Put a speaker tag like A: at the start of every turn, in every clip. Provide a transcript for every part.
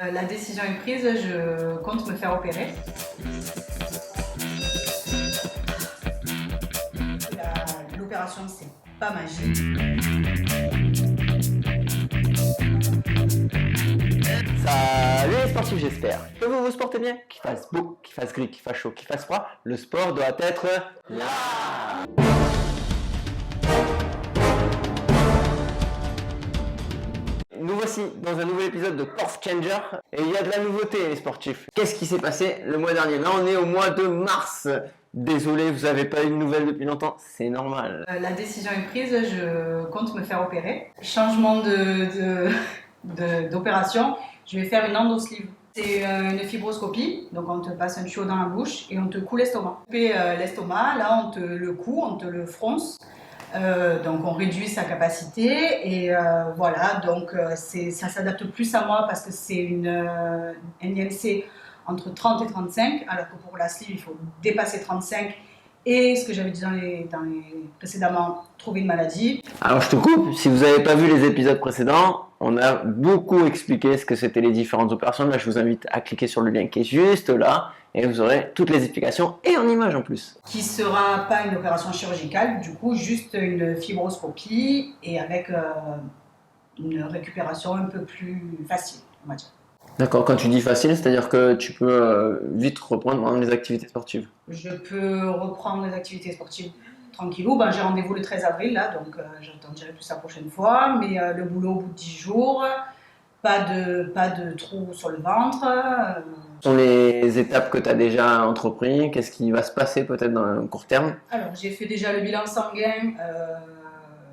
A: La décision est prise, je compte me faire opérer. L'opération, c'est pas magique.
B: Salut les sportifs, j'espère que vous vous sportez bien, qu'il fasse beau, qu'il fasse gris, qu'il fasse chaud, qu'il fasse froid, le sport doit être là. Nous voici dans un nouvel épisode de Course Changer et il y a de la nouveauté les sportifs. Qu'est-ce qui s'est passé le mois dernier? Là on est au mois de mars. Désolé, vous n'avez pas eu de nouvelles depuis longtemps, c'est normal.
A: La décision est prise, je compte me faire opérer. Changement d'opération, je vais faire une endosleeve. C'est une fibroscopie, donc on te passe un tuyau dans la bouche et on te coud l'estomac. L'estomac, là on te le coud, on te le fronce. Donc on réduit sa capacité et voilà, donc ça s'adapte plus à moi parce que c'est une IMC entre 30 et 35, alors que pour la sleeve il faut dépasser 35 et ce que j'avais dit précédemment, trouver une maladie.
B: Alors je te coupe, si vous n'avez pas vu les épisodes précédents, on a beaucoup expliqué ce que c'était les différentes opérations. Là je vous invite à cliquer sur le lien qui est juste là et vous aurez toutes les explications et en images en plus.
A: Qui sera pas une opération chirurgicale, du coup juste une fibroscopie et avec une récupération un peu plus facile, on va dire.
B: D'accord, quand tu dis facile, c'est-à-dire que tu peux vite reprendre les activités sportives.
A: Je peux reprendre les activités sportives tranquillou. Ben, j'ai rendez-vous le 13 avril, là, donc j'en dirai plus la prochaine fois. Mais le boulot au bout de 10 jours, pas de trou sur le ventre.
B: Quelles sont les étapes que tu as déjà entrepris? Qu'est-ce qui va se passer peut-être dans le court terme?
A: Alors, j'ai fait déjà le bilan sanguin.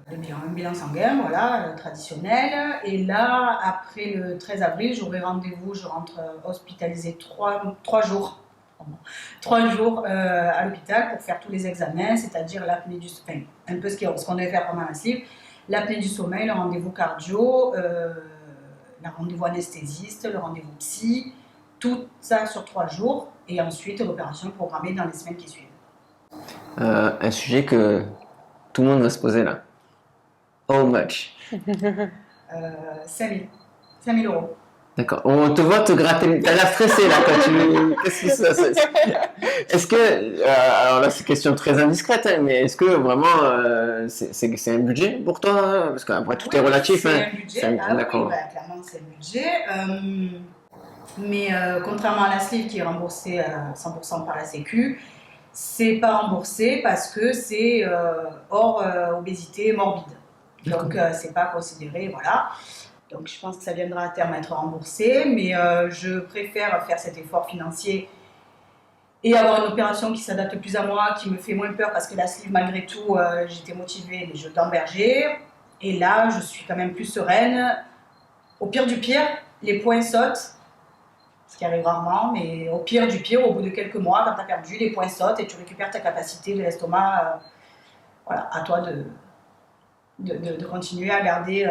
A: Un bilan sanguin, voilà, traditionnel. Et là, après le 13 avril, j'aurai rendez-vous, je rentre hospitalisée 3 jours. 3 jours à l'hôpital pour faire tous les examens, c'est-à-dire l'apnée du sommeil, un peu ce qu'on devait faire pendant la sleeve, l'apnée du sommeil, le rendez-vous cardio, le rendez-vous anesthésiste, le rendez-vous psy, tout ça sur 3 jours, et ensuite l'opération est programmée dans les semaines qui suivent.
B: Un sujet que tout le monde va se poser là. How much?
A: 5 000 euros.
B: D'accord. On te voit te gratter. T'as l'air stressé là quand tu. Qu'est-ce que Est-ce que. Alors là, c'est une question très indiscrète, hein, mais est-ce que vraiment c'est un budget pour toi? Parce qu'après tout
A: Oui,
B: est relatif.
A: C'est
B: hein.
A: un budget.
B: D'accord.
A: Oui, bah, clairement, c'est un budget. Mais contrairement à la sleeve qui est remboursée à 100% par la Sécu, c'est pas remboursé parce que c'est hors obésité morbide. Donc c'est pas considéré, voilà. Donc je pense que ça viendra à terme à être remboursé, mais je préfère faire cet effort financier et avoir une opération qui s'adapte plus à moi, qui me fait moins peur parce que la sleeve malgré tout, j'étais motivée, mais je gambergeais. Et là, je suis quand même plus sereine. Au pire du pire, les poings sautent, ce qui arrive rarement, mais au pire du pire, au bout de quelques mois, quand tu as perdu, les poings sautent et tu récupères ta capacité de l'estomac. Voilà, à toi de continuer à garder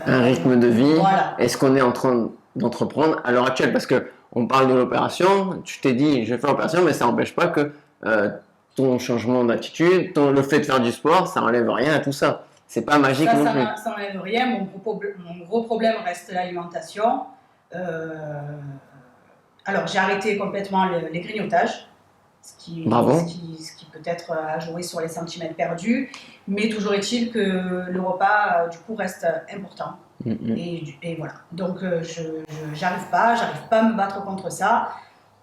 B: Un rythme de vie.
A: Voilà.
B: Est-ce qu'on est en train d'entreprendre à l'heure actuelle? Parce que on parle de l'opération, tu t'es dit je vais faire l'opération, mais ça n'empêche pas que ton changement d'attitude, le fait de faire du sport, ça n'enlève rien à tout ça. C'est pas magique non plus.
A: Ça n'enlève rien. Mon gros problème reste l'alimentation. Alors, j'ai arrêté complètement les grignotages, ce qui peut-être a joué sur les centimètres perdus. Mais toujours est-il que le repas, du coup, reste important. Et voilà. Donc, j'arrive pas à me battre contre ça.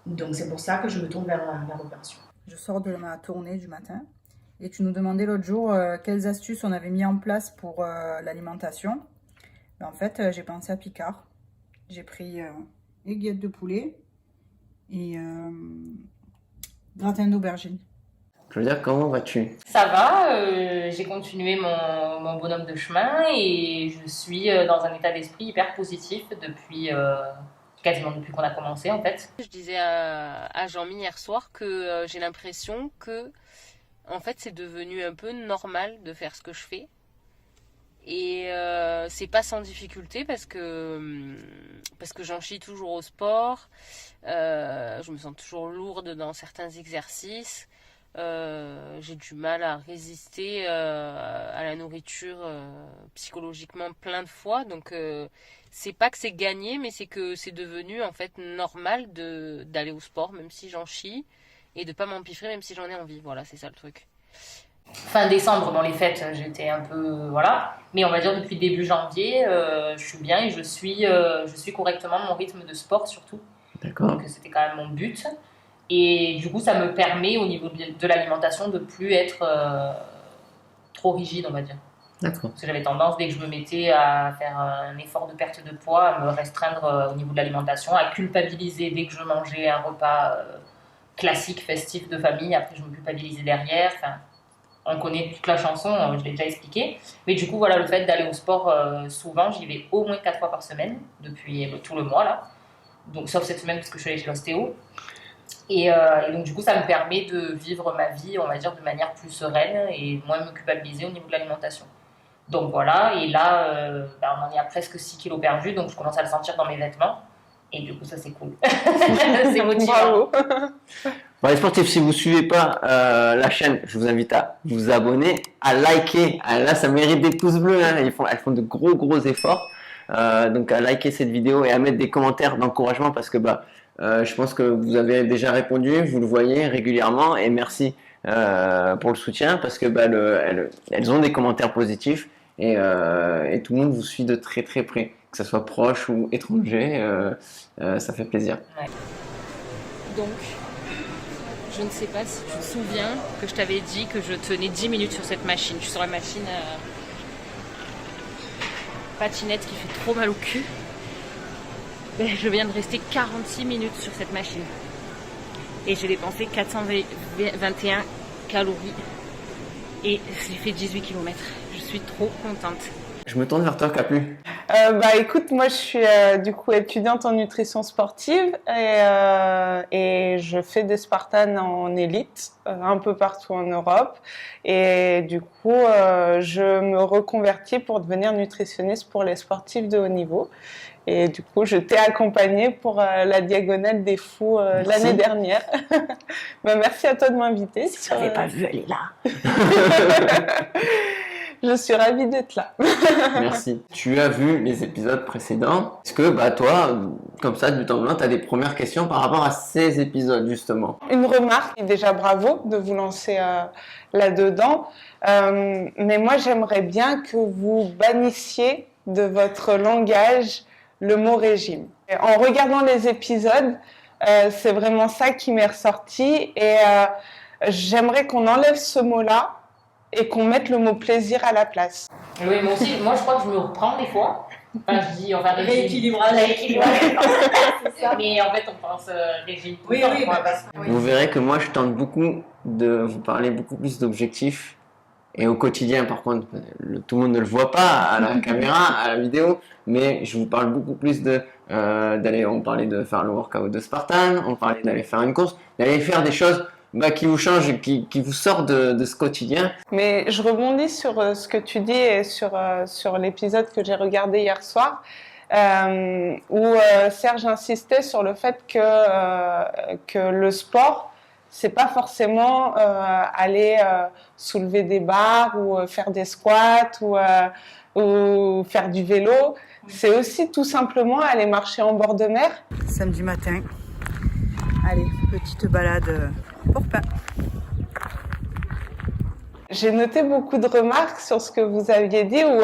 A: Donc, c'est pour ça que je me tourne vers l'opération.
C: Je sors de ma tournée du matin. Et tu nous demandais l'autre jour quelles astuces on avait mis en place pour l'alimentation. En fait, j'ai pensé à Picard. J'ai pris aiguillettes de poulet et gratin d'aubergine.
B: Je veux dire, comment vas-tu?
D: Ça va, j'ai continué mon bonhomme de chemin et je suis dans un état d'esprit hyper positif depuis quasiment depuis qu'on a commencé en fait. Je disais à Jean-Mi hier soir que j'ai l'impression que en fait c'est devenu un peu normal de faire ce que je fais. Et c'est pas sans difficulté parce que j'en chie toujours au sport, je me sens toujours lourde dans certains exercices. J'ai du mal à résister à la nourriture psychologiquement plein de fois. Donc c'est pas que c'est gagné, mais c'est que c'est devenu en fait normal d'aller au sport même si j'en chie et de pas m'empiffrer même si j'en ai envie. Voilà, c'est ça le truc. Fin décembre, dans les fêtes, j'étais un peu voilà, mais on va dire depuis début janvier, je suis bien et je suis correctement mon rythme de sport surtout.
B: D'accord.
D: Donc c'était quand même mon but. Et du coup, ça me permet au niveau de l'alimentation de plus être trop rigide, on va dire.
B: D'accord.
D: Parce que j'avais tendance, dès que je me mettais à faire un effort de perte de poids, à me restreindre au niveau de l'alimentation, à culpabiliser dès que je mangeais un repas classique, festif de famille. Après, je me culpabilisais derrière. Enfin, on connaît toute la chanson, je l'ai déjà expliqué. Mais du coup, voilà, le fait d'aller au sport souvent, j'y vais au moins 4 fois par semaine, depuis tout le mois, là. Donc, sauf cette semaine, parce que je suis allée chez l'ostéo. Et donc, du coup, ça me permet de vivre ma vie, on va dire, de manière plus sereine et moins me culpabiliser au niveau de l'alimentation. Donc voilà, et là, on en est à presque 6 kilos perdus, donc je commence à le sentir dans mes vêtements. Et du coup, ça, c'est cool. C'est motivant.
C: Bravo.
B: Bon, les sportifs, si vous ne suivez pas la chaîne, je vous invite à vous abonner, à liker. Ah, là, ça mérite des pouces bleus. Hein. Elles font de gros efforts. Donc, à liker cette vidéo et à mettre des commentaires d'encouragement parce que je pense que vous avez déjà répondu, vous le voyez régulièrement. Et merci pour le soutien parce que elles ont des commentaires positifs et tout le monde vous suit de très près. Que ce soit proche ou étranger, ça fait plaisir.
D: Ouais. Donc, je ne sais pas si tu te souviens que je t'avais dit que je tenais 10 minutes sur cette machine. Je suis sur la machine patinette qui fait trop mal au cul. Je viens de rester 46 minutes sur cette machine. Et j'ai dépensé 421 calories. Et j'ai fait 18 km. Je suis trop contente.
B: Je me tourne vers toi, Capu.
E: Écoute, moi je suis du coup étudiante en nutrition sportive et je fais des Spartans en élite un peu partout en Europe et du coup je me reconvertis pour devenir nutritionniste pour les sportifs de haut niveau et du coup je t'ai accompagnée pour la Diagonale des Fous l'année dernière. Merci à toi de m'inviter.
B: Si tu n'avais pas vu, elle est là.
E: Je suis ravie d'être là.
B: Merci. Tu as vu les épisodes précédents. Est-ce que toi, comme ça, de but en blanc, tu as des premières questions par rapport à ces épisodes, justement?
E: Une remarque, déjà bravo de vous lancer là-dedans. Mais moi, j'aimerais bien que vous bannissiez de votre langage le mot régime. Et en regardant les épisodes, c'est vraiment ça qui m'est ressorti. Et j'aimerais qu'on enlève ce mot-là et qu'on mette le mot plaisir à la place.
D: Oui, moi aussi, je crois que je me reprends des fois. Enfin, je dis, on va
A: Rééquilibrage.
D: C'est ça. Mais en fait, on pense régime tout le temps.
B: Vous verrez que moi, je tente beaucoup de vous parler beaucoup plus d'objectifs. Et au quotidien, par contre, tout le monde ne le voit pas à la caméra, à la vidéo, mais je vous parle beaucoup plus on parlait de faire le workout de Spartan, on parlait d'aller faire une course, d'aller faire des choses qui vous changent, qui vous sortent de ce quotidien.
E: Mais je rebondis sur ce que tu dis et sur l'épisode que j'ai regardé hier soir, où Serge insistait sur le fait que le sport, c'est pas forcément aller soulever des barres ou faire des squats ou faire du vélo. C'est aussi tout simplement aller marcher en bord de mer.
C: Samedi matin, allez, petite balade pour pain.
E: J'ai noté beaucoup de remarques sur ce que vous aviez dit où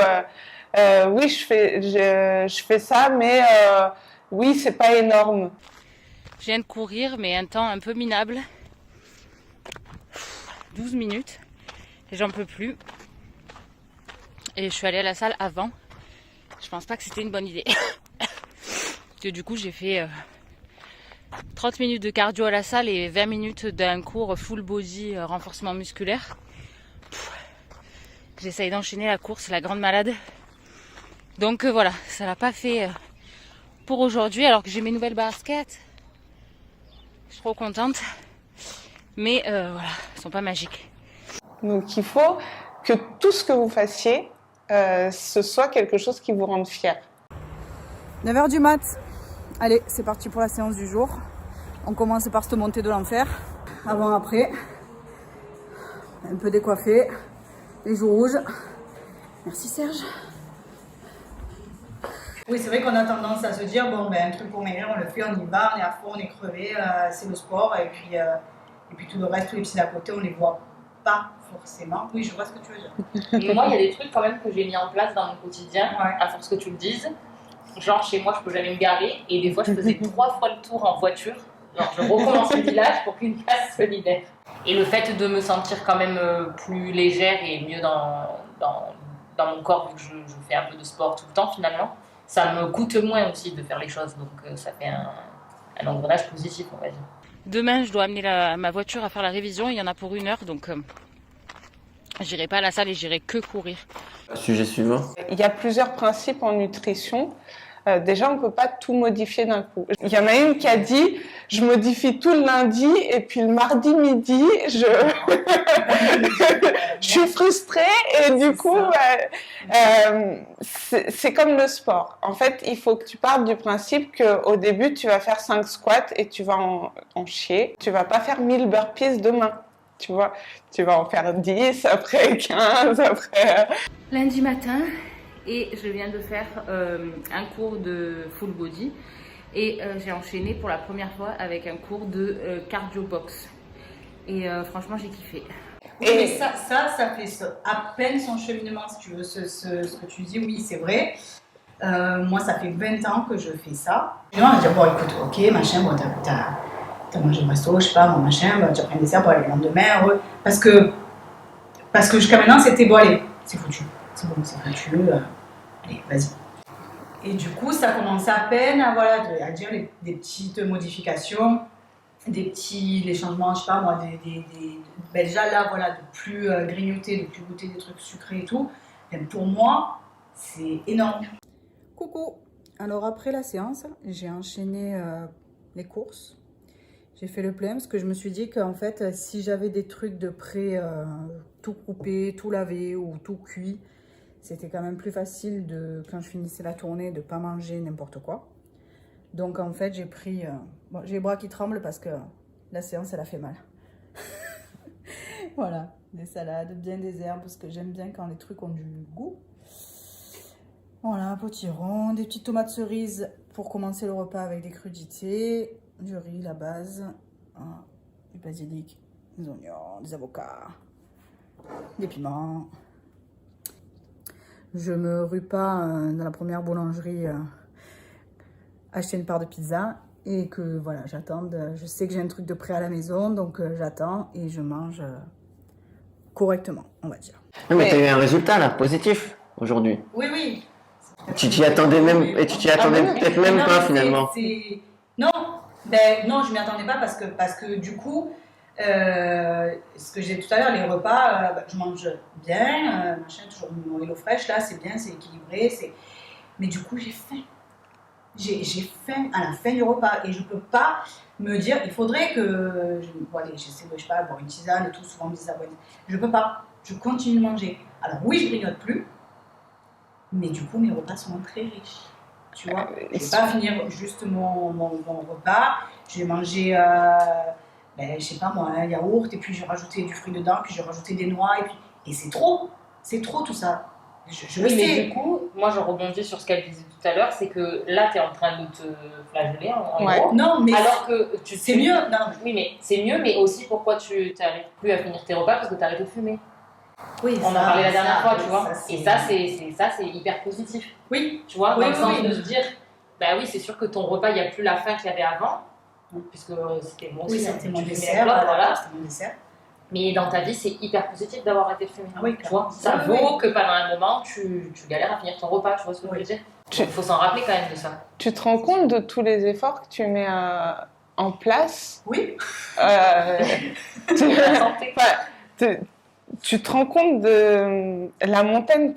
E: oui, je fais ça, mais oui, c'est pas énorme.
D: Je viens de courir, mais un temps un peu minable. 12 minutes. Et j'en peux plus. Et je suis allée à la salle avant. Je pense pas que c'était une bonne idée. Parce que du coup, j'ai fait 30 minutes de cardio à la salle et 20 minutes d'un cours full body renforcement musculaire. J'essaye d'enchaîner la course, la grande malade. Donc voilà, ça l'a pas fait pour aujourd'hui, alors que j'ai mes nouvelles baskets. Je suis trop contente. Mais voilà, elles sont pas magiques.
E: Donc il faut que tout ce que vous fassiez, ce soit quelque chose qui vous rende fier.
C: 9h du mat. Allez, c'est parti pour la séance du jour. On commence par cette montée de l'enfer. Avant, après. Un peu décoiffée, les joues rouges. Merci Serge.
A: Oui, c'est vrai qu'on a tendance à se dire, bon, ben, un truc pour maigrir, on le fait, on y va, on est à fond, on est crevé, c'est le sport. Et puis tout le reste, tous les petits à côté, on les voit pas forcément. Oui, je vois ce que tu veux dire.
D: Et moi, il y a des trucs quand même que j'ai mis en place dans mon quotidien,
A: Ouais.
D: à force que tu le dises. Genre, chez moi, je peux jamais me garer. Et des fois, je faisais 3 fois le tour en voiture. Genre, je recommence le village pour qu'une place se libère. Et le fait de me sentir quand même plus légère et mieux dans mon corps, vu que je fais un peu de sport tout le temps, finalement, ça me coûte moins aussi de faire les choses. Donc, ça fait un engrenage positif, on va dire. Demain, je dois amener ma voiture à faire la révision. Il y en a pour 1 heure, donc j'irai pas à la salle et j'irai que courir.
B: Sujet suivant.
E: Il y a plusieurs principes en nutrition. Déjà, on ne peut pas tout modifier d'un coup. Il y en a une qui a dit, je modifie tout le lundi et puis le mardi midi, je suis frustrée et du coup, c'est comme le sport. En fait, il faut que tu partes du principe qu'au début, tu vas faire 5 squats et tu vas en chier. Tu vas pas faire 1000 burpees demain. Tu vois, tu vas en faire 10, après 15, après...
D: Lundi matin, et je viens de faire un cours de full body. Et j'ai enchaîné pour la première fois avec un cours de cardio box. Et franchement, j'ai kiffé.
A: Oui, mais ça fait à peine son cheminement, si tu veux, ce que tu dis, oui, c'est vrai. Moi, ça fait 20 ans que je fais ça. Et on va dire, bon, écoute, ok, machin, bon, t'as mangé le resto, je sais pas, mon machin, bah, tu as pris un dessert pour aller le lendemain, heureux. Parce que jusqu'à maintenant, c'était bon, allez, c'est foutu. C'est bon, c'est foutu, allez, vas-y. Et du coup, ça commençait à peine à dire des petites modifications, les changements, je sais pas moi, ben déjà là, voilà, de plus grignoter, de plus goûter des trucs sucrés et tout. Ben pour moi, c'est énorme.
C: Coucou. Alors après la séance, j'ai enchaîné les courses. J'ai fait le plein parce que je me suis dit qu'en fait, si j'avais des trucs de près, tout coupé, tout lavé ou tout cuit, c'était quand même plus facile quand je finissais la tournée de ne pas manger n'importe quoi. Donc en fait, j'ai pris... bon, j'ai les bras qui tremblent parce que la séance, elle a fait mal. Voilà, des salades, bien des herbes, parce que j'aime bien quand les trucs ont du goût. Voilà, un potiron, des petites tomates cerises pour commencer le repas avec des crudités, du riz, la base, du basilic, des oignons, des avocats, des piments. Je me rue pas dans la première boulangerie acheter une part de pizza et que voilà, j'attende. Je sais que j'ai un truc de prêt à la maison, donc j'attends et je mange correctement, on va dire.
B: Non, mais tu as eu un résultat là, positif, aujourd'hui.
A: Oui, oui.
B: Tu t'y attendais même, et tu t'y attendais peut-être même
A: Non,
B: pas
A: mais
B: finalement.
A: Non, je m'y attendais pas parce que du coup, ce que j'ai dit tout à l'heure, les repas, je mange bien, machin, toujours mon Hello Fresh, là, c'est bien, c'est équilibré, mais du coup, j'ai faim. J'ai faim à la fin du repas et je peux pas me dire, il faudrait que, bon, allez, j'essaie de, je sais pas, boire une tisane et tout, souvent on me dit ça, je peux pas, je continue de manger. Alors oui, je grignote plus, mais du coup, mes repas sont très riches. Tu vois, je vais pas finir juste mon repas. Je vais manger, je sais pas moi, un yaourt, et puis je vais rajouter du fruit dedans, puis je vais rajouter des noix, et c'est trop tout ça. Je le
D: Oui, mais
A: sais.
D: du coup, moi je rebondis sur ce qu'elle disait tout à l'heure, c'est que là tu es en train de te flageller en
E: Ouais.
D: gros.
A: Non, mais
D: Alors que
A: c'est mieux. Non.
D: Oui, mais c'est mieux, mais aussi pourquoi tu n'arrives plus à finir tes repas parce que tu as arrêté de fumer.
A: Oui,
D: On en parlait la dernière fois, tu vois.
A: c'est-
D: Et ça, c'est hyper positif.
A: Oui,
D: Tu vois,
A: Oui,
D: dans le
A: oui,
D: sens
A: oui.
D: de se dire, bah oui, c'est sûr que ton repas, il n'y a plus la faim qu'il y avait avant, puisque c'était moi aussi.
A: oui,
D: hein,
A: c'était
D: tu
A: mon
D: fumais
A: dessert.
D: encore, voilà.
A: C'était mon dessert.
D: Mais dans ta vie, c'est hyper positif d'avoir arrêté de fumer.
A: Ah oui,
D: tu vois, ça
A: oui,
D: vaut que pendant un moment, tu galères à finir ton repas, tu vois ce que je veux dire. Il faut s'en rappeler quand même de ça.
E: Tu te rends compte de tous les efforts que tu mets en place
A: Oui.
D: La santé.
E: Tu te rends compte de la montagne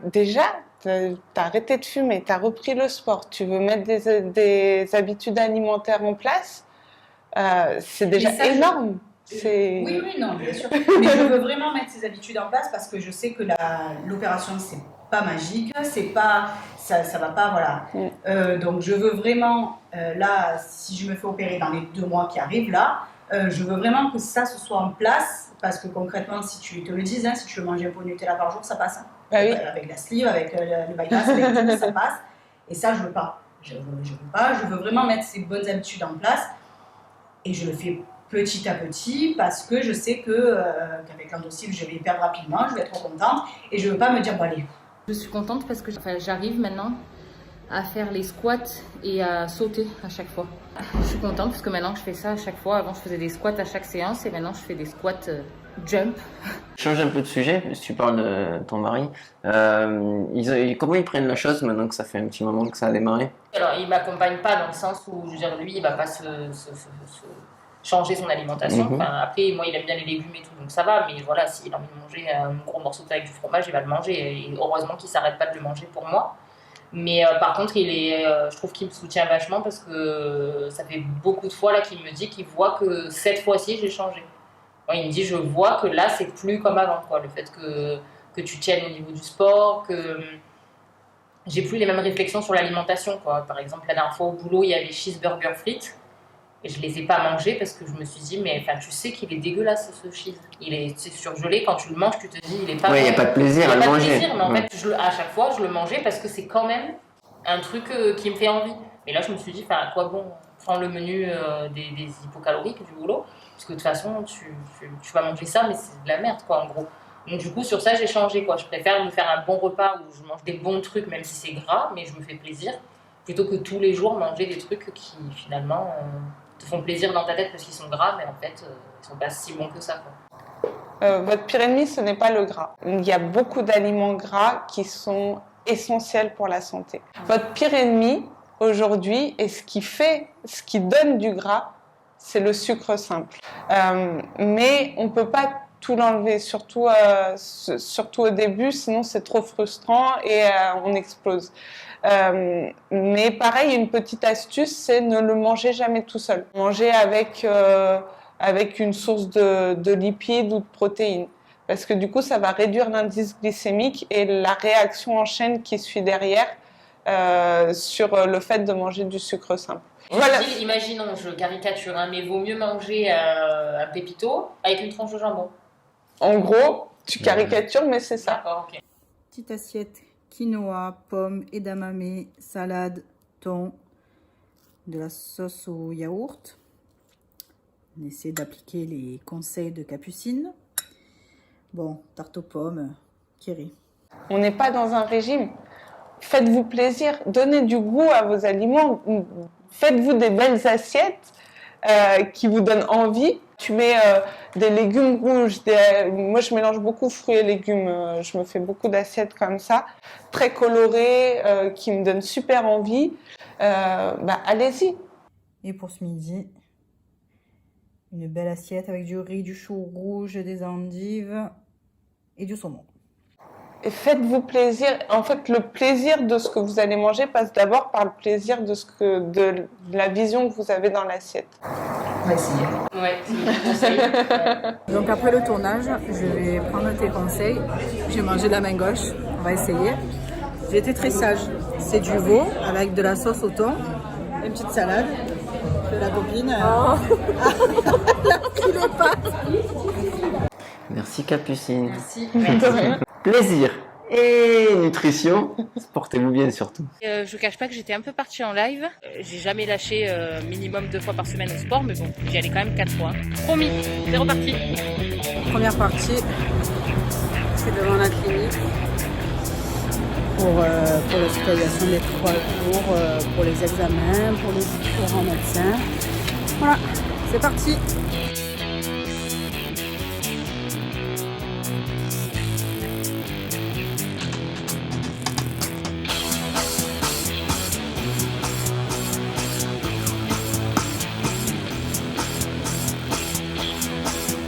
E: déjà, tu as arrêté de fumer, tu as repris le sport, tu veux mettre des habitudes alimentaires en place, c'est déjà
A: ça,
E: énorme.
A: Oui, non, bien sûr. Mais je veux vraiment mettre ces habitudes en place parce que je sais que l'opération, c'est pas magique, c'est pas, ça va pas, voilà. Donc je veux vraiment, là, si je me fais opérer dans les 2 mois qui arrivent là, je veux vraiment que ça se soit en place, parce que concrètement, si tu te le dis, hein, si tu veux manger un pot de Nutella par jour, ça passe. Hein.
E: Bah oui.
A: Avec la sleeve, avec le bypass, avec tout, ça passe. Et ça, je veux pas. Je veux pas. Je veux vraiment mettre ces bonnes habitudes en place. Et je le fais petit à petit parce que je sais qu'avec l'endocive, je vais perdre rapidement, je vais être trop contente. Et je veux pas me dire, bon allez.
D: Je suis contente parce que j'arrive maintenant à faire les squats et à sauter à chaque fois. Je suis contente parce que maintenant je fais ça à chaque fois. Avant je faisais des squats à chaque séance et maintenant je fais des squats jump.
B: Change un peu de sujet, si tu parles de ton mari. Comment ils prennent la chose maintenant que ça fait un petit moment que ça a démarré?
D: Alors il m'accompagne pas dans le sens où, je veux dire, lui il va pas se changer son alimentation. Enfin, après moi il aime bien les légumes et tout donc ça va, mais voilà, s'il a envie de manger un gros morceau avec du fromage il va le manger et heureusement qu'il s'arrête pas de le manger pour moi. Mais par contre, je trouve qu'il me soutient vachement parce que ça fait beaucoup de fois là qu'il me dit qu'il voit que cette fois-ci, j'ai changé. Ouais, il me dit, je vois que là, c'est plus comme avant, quoi. Le fait que tu tiennes au niveau du sport, que j'ai plus les mêmes réflexions sur l'alimentation, quoi. Par exemple, la dernière fois au boulot, il y avait cheeseburger frites. Et je les ai pas mangés parce que je me suis dit, mais tu sais qu'il est dégueulasse ce cheese. C'est surgelé, quand tu le manges, tu te dis, il est pas bon.
B: Oui, il n'y a pas de plaisir à le manger.
D: Plaisir, mais en fait, à chaque fois, je le mangeais parce que c'est quand même un truc qui me fait envie. Et là, je me suis dit, à quoi bon prendre le menu des hypocaloriques du boulot? Parce que de toute façon, tu vas manger ça, mais c'est de la merde, quoi, en gros. Donc du coup, sur ça, j'ai changé, quoi. Je préfère me faire un bon repas où je mange des bons trucs, même si c'est gras, mais je me fais plaisir, plutôt que tous les jours manger des trucs qui, finalement... te font plaisir dans ta tête parce qu'ils sont gras, mais en fait, ils sont pas si bons que ça, quoi.
E: Votre pire ennemi, ce n'est pas le gras. Il y a beaucoup d'aliments gras qui sont essentiels pour la santé. Votre pire ennemi, aujourd'hui, et ce qui donne du gras, c'est le sucre simple. Mais on ne peut pas tout l'enlever, surtout au début, sinon c'est trop frustrant et on explose. Mais pareil, une petite astuce, c'est ne le manger jamais tout seul. Manger avec une source de lipides ou de protéines. Parce que du coup, ça va réduire l'indice glycémique et la réaction en chaîne qui suit derrière sur le fait de manger du sucre simple.
D: Voilà. Imaginons, je caricature, hein, mais vaut mieux manger un pépito avec une tranche de jambon.
E: En gros, tu caricatures, mais c'est ça.
D: D'accord, ok.
C: Petite assiette quinoa, pommes, edamame, salade, thon, de la sauce au yaourt. On essaie d'appliquer les conseils de Capucine. Bon, tarte aux pommes, Kiri.
E: On n'est pas dans un régime. Faites-vous plaisir, donnez du goût à vos aliments. Faites-vous des belles assiettes qui vous donnent envie. Tu mets des légumes rouges, moi je mélange beaucoup fruits et légumes, je me fais beaucoup d'assiettes comme ça, très colorées, qui me donnent super envie, allez-y.
C: Et pour ce midi, une belle assiette avec du riz, du chou rouge, des endives et du saumon.
E: Et faites-vous plaisir. En fait, le plaisir de ce que vous allez manger passe d'abord par le plaisir de la vision que vous avez dans l'assiette.
A: On va essayer.
D: Ouais, c'est le conseil.
C: Donc après le tournage, je vais prendre tes conseils. J'ai mangé de la main gauche. On va essayer. J'ai été très sage. C'est du veau avec de la sauce au thon, une petite salade de la copine. La pris les pâtes.
B: Merci Capucine.
D: Merci.
B: Plaisir et nutrition. Portez-vous bien surtout.
D: Je cache pas que j'étais un peu partie en live. J'ai jamais lâché minimum 2 fois par semaine au sport, mais bon, j'y allais quand même 4 fois. Promis, c'est reparti.
C: Première partie, c'est devant la clinique pour l'hospitalisation des 3 jours, pour les examens, pour les différents médecins. Voilà, c'est parti.